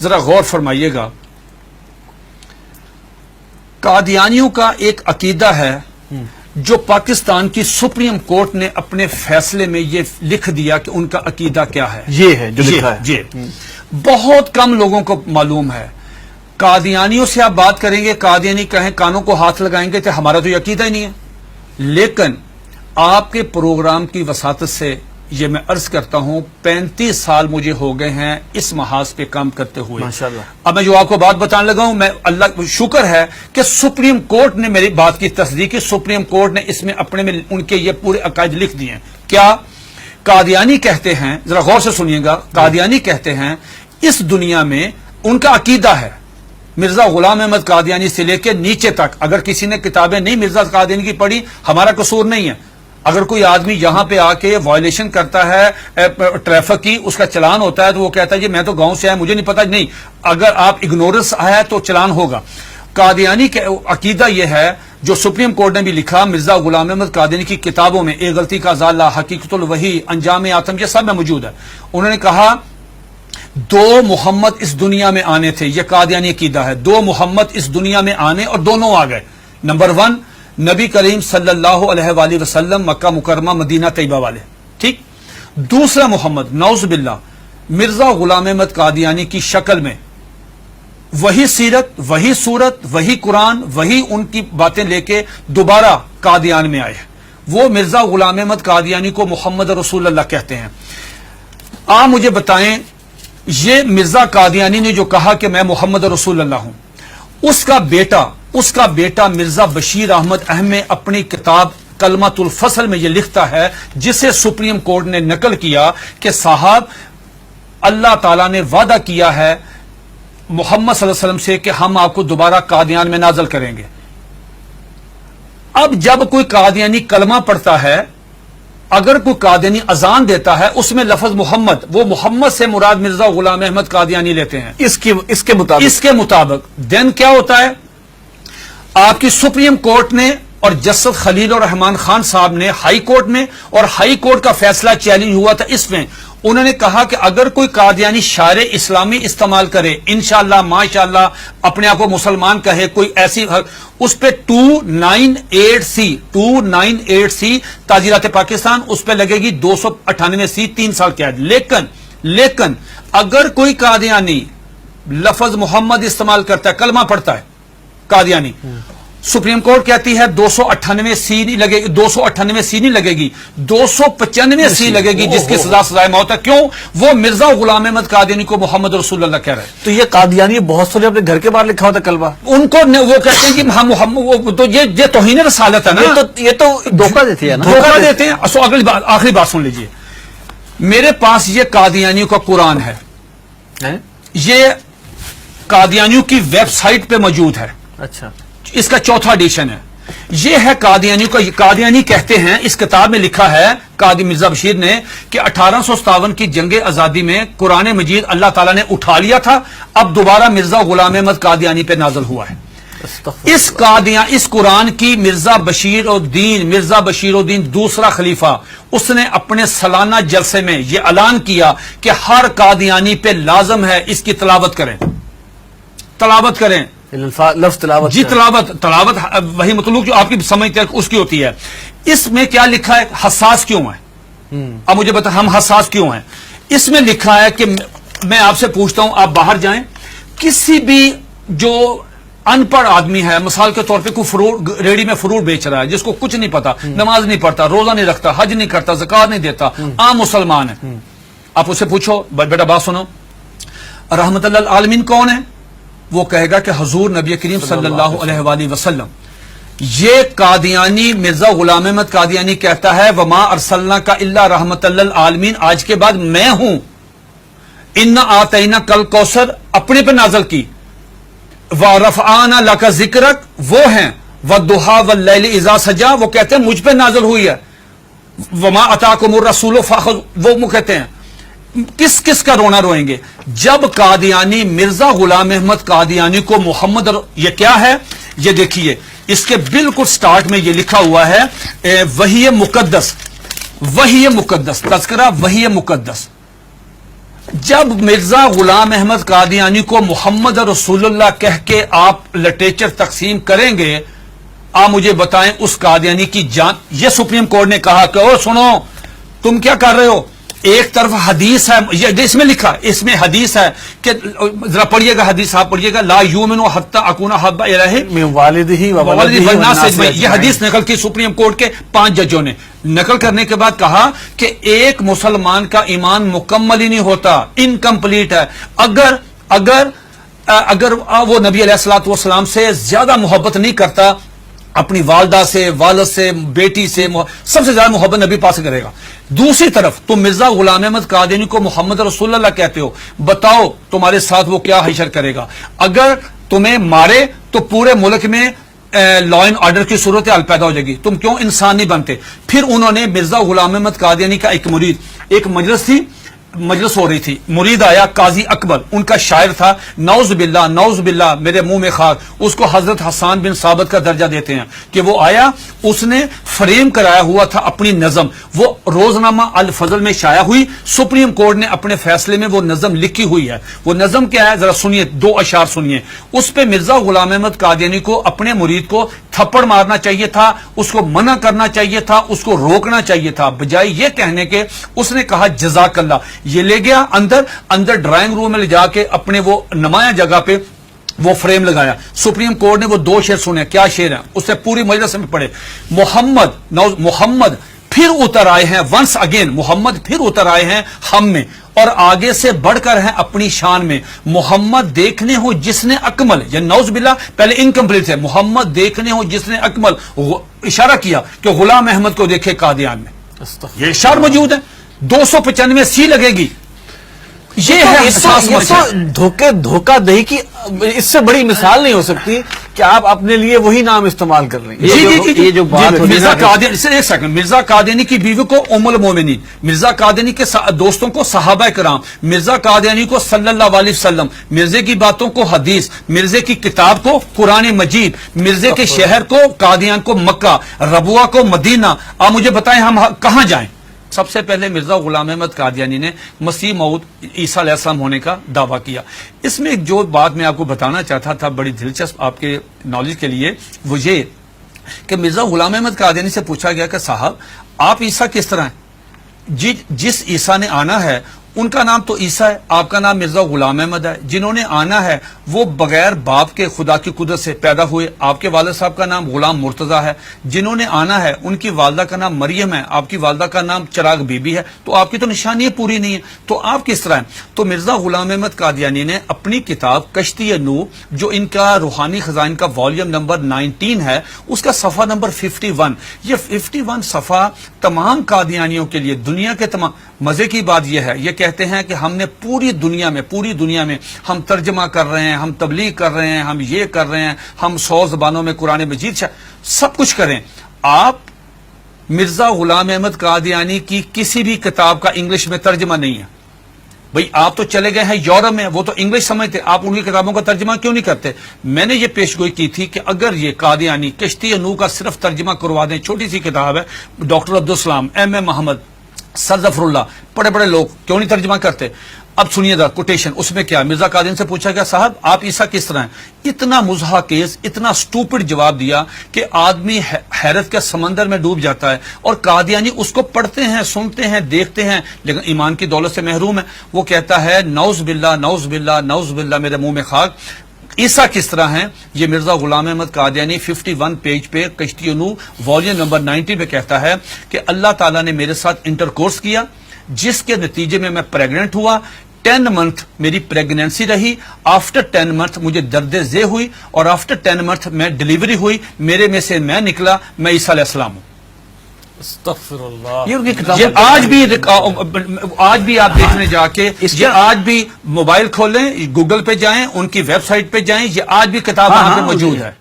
ذرا غور فرمائیے گا، قادیانیوں کا ایک عقیدہ ہے جو پاکستان کی سپریم کورٹ نے اپنے فیصلے میں یہ لکھ دیا کہ ان کا عقیدہ کیا ہے، یہ ہے جو لکھا ہے. جی بہت کم لوگوں کو معلوم ہے. قادیانیوں سے آپ بات کریں گے، قادیانی کہیں کانوں کو ہاتھ لگائیں گے کہ ہمارا تو یہ عقیدہ ہی نہیں ہے. لیکن آپ کے پروگرام کی وساطت سے یہ میں عرض کرتا ہوں 35 سال مجھے ہو گئے ہیں اس محاذ پہ کام کرتے ہوئے. ماشاءاللہ. اب میں جو آپ کو بات بتانے لگا ہوں، میں اللہ شکر ہے کہ سپریم کورٹ نے میری بات کی تصدیق کی. سپریم کورٹ نے اس میں اپنے میں ان کے یہ پورے عقائد لکھ دیے ہیں. کیا قادیانی کہتے ہیں، ذرا غور سے سنیے گا، قادیانی کہتے ہیں اس دنیا میں ان کا عقیدہ ہے مرزا غلام احمد قادیانی سے لے کے نیچے تک. اگر کسی نے کتابیں نہیں مرزا قادیانی کی پڑھی، ہمارا قصور نہیں ہے. اگر کوئی آدمی یہاں پہ آ کے وائلیشن کرتا ہے ٹریفک کی، اس کا چلان ہوتا ہے تو وہ کہتا ہے جی میں تو گاؤں سے آیا، مجھے نہیں پتا. نہیں، اگر آپ اگنورنس ہے تو چلان ہوگا. قادیانی کا عقیدہ یہ ہے جو سپریم کورٹ نے بھی لکھا مرزا غلام احمد قادیانی کی کتابوں میں، ایک غلطی کا ازالہ، حقیقت الوحی، انجام آتم، یہ سب میں موجود ہے. انہوں نے کہا 2 محمد اس دنیا میں آنے تھے. یہ قادیانی عقیدہ ہے، 2 محمد اس دنیا میں آنے اور دونوں آ گئے. نمبر 1 نبی کریم صلی اللہ علیہ وآلہ وسلم، مکہ مکرمہ مدینہ طیبہ والے، ٹھیک. دوسرا محمد نعوذ باللہ مرزا غلام احمد قادیانی کی شکل میں، وہی سیرت، وہی صورت، وہی قرآن، وہی ان کی باتیں لے کے دوبارہ قادیان میں آئے. وہ مرزا غلام احمد قادیانی کو محمد رسول اللہ کہتے ہیں. آپ مجھے بتائیں یہ مرزا قادیانی نے جو کہا کہ میں محمد رسول اللہ ہوں، اس کا بیٹا مرزا بشیر احمد احمد اپنی کتاب کلمۃ الفصل میں یہ لکھتا ہے، جسے سپریم کورٹ نے نقل کیا کہ صاحب اللہ تعالیٰ نے وعدہ کیا ہے محمد صلی اللہ علیہ وسلم سے کہ ہم آپ کو دوبارہ قادیان میں نازل کریں گے. اب جب کوئی قادیانی کلمہ پڑھتا ہے، اگر کوئی قادیانی اذان دیتا ہے، اس میں لفظ محمد، وہ محمد سے مراد مرزا غلام احمد قادیانی لیتے ہیں اس کے مطابق دین کیا ہوتا ہے؟ آپ کی سپریم کورٹ نے اور جسٹس خلیل الرحمان خان صاحب نے ہائی کورٹ میں، اور ہائی کورٹ کا فیصلہ چیلنج ہوا تھا اس میں، انہوں نے کہا کہ اگر کوئی قادیانی شعر اسلامی استعمال کرے، انشاءاللہ ماشاءاللہ اپنے آپ کو مسلمان کہے، کوئی ایسی، اس پہ 298C تعزیرات پاکستان، اس پہ لگے گی 298C 3 سال قید. لیکن اگر کوئی قادیانی لفظ محمد استعمال کرتا ہے، کلمہ پڑھتا ہے قادیانی، سپریم کورٹ کہتی ہے 298C نہیں لگے گی، 298C نہیں لگے گی، 295C لگے گی، جس کی سزائے موت ہے. کیوں؟ وہ مرزا غلام احمد قادیانی کو محمد رسول اللہ کہہ رہے ہیں. تو یہ قادیانی بہت سارے اپنے گھر کے باہر لکھا ہوتا کلمہ، ان کو وہ کہتے ہیں کہ ہم محمد، تو یہ توہین رسالت ہے نا. یہ تو دھوکہ دیتے ہیں نا، دھوکہ دیتے ہیں. آخری بات سن لیجئے، میرے پاس یہ قادیانیوں کا قرآن ہے، یہ قادیانیوں کی ویب سائٹ پہ موجود ہے. اچھا، اس کا 4تھا ایڈیشن ہے. یہ ہے قادیانیوں کا. قادیانی کہتے ہیں، اس کتاب میں لکھا ہے قادی مرزا بشیر نے کہ 1857 کی جنگ آزادی میں قرآن مجید اللہ تعالیٰ نے اٹھا لیا تھا، اب دوبارہ مرزا غلام احمد قادیانی پہ نازل ہوا ہے. اس قرآن کی مرزا بشیر الدین دوسرا خلیفہ، اس نے اپنے سالانہ جلسے میں یہ اعلان کیا کہ ہر قادیانی پہ لازم ہے اس کی تلاوت کریں. لفظ تلاوت، جی تلاوت وہی مطلوب جو آپ کی سمجھتے ہیں اس کی ہوتی ہے. اس میں کیا لکھا ہے؟ حساس کیوں ہے؟ اب مجھے بتا ہم حساس کیوں ہیں؟ اس میں لکھا ہے کہ میں آپ سے پوچھتا ہوں، آپ باہر جائیں، کسی بھی جو ان پڑھ آدمی ہے، مثال کے طور پہ کوئی ریڑی میں فروٹ بیچ رہا ہے، جس کو کچھ نہیں پتا، نماز نہیں پڑھتا، روزہ نہیں رکھتا، حج نہیں کرتا، زکات نہیں دیتا، عام مسلمان ہے، آپ اسے پوچھو بیٹا بات سنو، رحمت اللہ العالمین کون ہے؟ وہ کہے گا کہ حضور نبی کریم صلی اللہ علیہ وآلہ وسلم. یہ قادیانی مرزا غلام احمد قادیانی کہتا ہے وما ارسلناک الا رحمت للعالمین، آج کے بعد میں ہوں. انا آتینا کل کوثر اپنے پہ نازل کی، ورفعنا لک ذکرک وہ ہیں، والضحی واللیل اذا سجا وہ کہتے ہیں مجھ پہ نازل ہوئی ہے، وما اتاکم الرسول فخذوہ وہ کہتے ہیں. کس کا رونا روئیں گے جب قادیانی مرزا غلام احمد قادیانی کو محمد یہ کیا ہے؟ یہ دیکھیے اس کے بالکل سٹارٹ میں یہ لکھا ہوا ہے وحی مقدس تذکرہ وحی مقدس. جب مرزا غلام احمد قادیانی کو محمد رسول اللہ کہہ کے آپ لٹریچر تقسیم کریں گے، آپ مجھے بتائیں اس قادیانی کی جان. یہ سپریم کورٹ نے کہا کہ او سنو تم کیا کر رہے ہو، ایک طرف حدیث ہے، یہ اس میں لکھا، اس میں حدیث ہے کہ ذرا پڑھیے گا حدیث، آپ پڑھیے گا، لا یؤمن حتی اکون احب الیہ من والدہ و ولدہ والناس والناس اجمعین. یہ حدیث نقل کی سپریم کورٹ کے 5 ججوں نے. نقل کرنے کے بعد کہا کہ ایک مسلمان کا ایمان مکمل ہی نہیں ہوتا، انکمپلیٹ ہے اگر وہ نبی علیہ الصلوۃ والسلام سے زیادہ محبت نہیں کرتا، اپنی والدہ سے، والد سے، بیٹی سے، سب سے زیادہ محبت نبی پاس کرے گا. دوسری طرف تم مرزا غلام احمد قادیانی کو محمد رسول اللہ کہتے ہو، بتاؤ تمہارے ساتھ وہ کیا حشر کرے گا. اگر تمہیں مارے تو پورے ملک میں لا اینڈ آرڈر کی صورتحال پیدا ہو جائے گی، تم کیوں انسان نہیں بنتے. پھر انہوں نے مرزا غلام احمد قادیانی کا ایک مرید، ایک مجلس ہو رہی تھی، مرید آیا قاضی اکبر، ان کا شاعر تھا، نعوذ باللہ میرے منہ میں خاک، اس کو حضرت حسان بن ثابت کا درجہ دیتے ہیں کہ وہ آیا، اس نے فریم کرایا ہوا تھا اپنی نظم، وہ روزنامہ الفضل میں شائع ہوئی. سپریم کورٹ نے اپنے فیصلے میں وہ نظم لکھی ہوئی ہے. وہ نظم کیا ہے ذرا سنیے، 2 اشعار سنیے. اس پہ مرزا غلام احمد قادیانی کو اپنے مرید کو تھپڑ مارنا چاہیے تھا، اس کو منع کرنا چاہیے تھا، اس کو روکنا چاہیے تھا، بجائے یہ کہنے کے اس نے کہا جزاک اللہ. یہ لے گیا اندر ڈرائنگ روم میں لے جا کے اپنے وہ نمایاں جگہ پہ وہ فریم لگایا. سپریم کورٹ نے وہ 2 شعر سنے. کیا شعر ہیں اس سے پوری مجلس میں پڑھے. محمد پھر اتر آئے ہیں، ونس اگین محمد پھر اتر آئے ہیں ہم میں، اور آگے سے بڑھ کر ہیں اپنی شان میں. محمد دیکھنے ہو جس نے اکمل، یا نعوذ باللہ پہلے انکمپلیٹ ہے، محمد دیکھنے ہو جس نے اکمل، اشارہ کیا کہ غلام احمد کو دیکھے قادیان میں. یہ اشعار موجود ہے، 295 سی لگے گی. یہ ہے دھوکہ دہی کی اس سے بڑی مثال نہیں ہو سکتی کہ آپ اپنے لیے وہی نام استعمال کر رہے ہیں. یہ جو بات مرزا قادیانی، ایک سیکنڈ، مرزا قادیانی کی بیوی کو ام المومنین، مرزا قادیانی کے دوستوں کو صحابہ کرام، مرزا قادیانی کو صلی اللہ علیہ وسلم، مرزے کی باتوں کو حدیث، مرزے کی کتاب کو قرآن مجید، مرزے کے شہر کو قادیان کو مکہ، ربوہ کو مدینہ. آپ مجھے بتائیں ہم کہاں جائیں؟ سب سے پہلے مرزا غلام احمد قادیانی نے مسیح موعود عیسیٰ علیہ السلام ہونے کا دعویٰ کیا. اس میں جو بات میں آپ کو بتانا چاہتا تھا بڑی دلچسپ آپ کے نالج کے لیے، وہ یہ کہ مرزا غلام احمد قادیانی سے پوچھا گیا کہ صاحب آپ عیسیٰ کس طرح ہیں؟ جس عیسیٰ نے آنا ہے ان کا نام تو عیسیٰ ہے، آپ کا نام مرزا غلام احمد ہے. جنہوں نے آنا ہے وہ بغیر باپ کے خدا کی قدرت سے پیدا ہوئے، آپ کے والد صاحب کا نام غلام مرتضیٰ ہے. جنہوں نے آنا ہے ان کی والدہ کا نام مریم ہے، آپ کی والدہ کا نام چراغ بی بی ہے. تو آپ کی تو نشانی پوری نہیں ہے، تو آپ کس طرح ہیں؟ تو مرزا غلام احمد قادیانی نے اپنی کتاب کشتی نوح، جو ان کا روحانی خزائن کا والیوم نمبر 19 ہے، اس کا صفحہ نمبر 51، یہ 51 صفحہ تمام قادیانیوں کے لیے، دنیا کے تمام. مزے کی بات یہ ہے، یہ کہتے ہیں کہ ہم نے پوری دنیا میں ہم ترجمہ کر رہے ہیں، ہم تبلیغ کر رہے ہیں، ہم یہ کر رہے ہیں، ہم 100 زبانوں میں قرآن مجید سب کچھ کریں. آپ مرزا غلام احمد قادیانی کی کسی بھی کتاب کا انگلش میں ترجمہ نہیں ہے. بھئی آپ تو چلے گئے ہیں یورپ میں، وہ تو انگلش سمجھتے، آپ ان کی کتابوں کا ترجمہ کیوں نہیں کرتے؟ میں نے یہ پیشگوئی کی تھی کہ اگر یہ قادیانی کشتی نوح کا صرف ترجمہ کروا دیں، چھوٹی سی کتاب ہے، ڈاکٹر عبدالسلام، ایم محمد، سر ظفر اللہ، بڑے لوگ کیوں نہیں ترجمہ کرتے؟ اب سنیے دا کوٹیشن، اس میں کیا مرزا قادیانی سے پوچھا گیا صاحب آپ عیسیٰ کس طرح ہیں؟ اتنا مضحکیز، اتنا سٹوپڈ جواب دیا کہ آدمی حیرت کے سمندر میں ڈوب جاتا ہے. اور قادیانی اس کو پڑھتے ہیں، سنتے ہیں، دیکھتے ہیں، لیکن ایمان کی دولت سے محروم ہے. وہ کہتا ہے نعوذ باللہ میرے منہ میں خاک، عیسیٰ کس طرح ہیں؟ یہ مرزا غلام احمد قادیانی 51 پیج پہ کشتی نوح والیوم نمبر 90 پہ کہتا ہے کہ اللہ تعالیٰ نے میرے ساتھ انٹرکورس کیا، جس کے نتیجے میں پریگننٹ ہوا. 10 منتھ میری پریگنینسی رہی، آفٹر 10 منتھ مجھے درد ذیل ہوئی، اور آفٹر 10 منتھ میں ڈیلیوری ہوئی، میرے میں سے میں نکلا، میں عیسیٰ علیہ السلام ہوں. استغفر اللہ. یہ آج بھی آپ دیکھنے جا کے، یہ آج بھی موبائل کھولیں، گوگل پہ جائیں، ان کی ویب سائٹ پہ جائیں، یہ آج بھی کتاب وہاں پہ موجود ہے.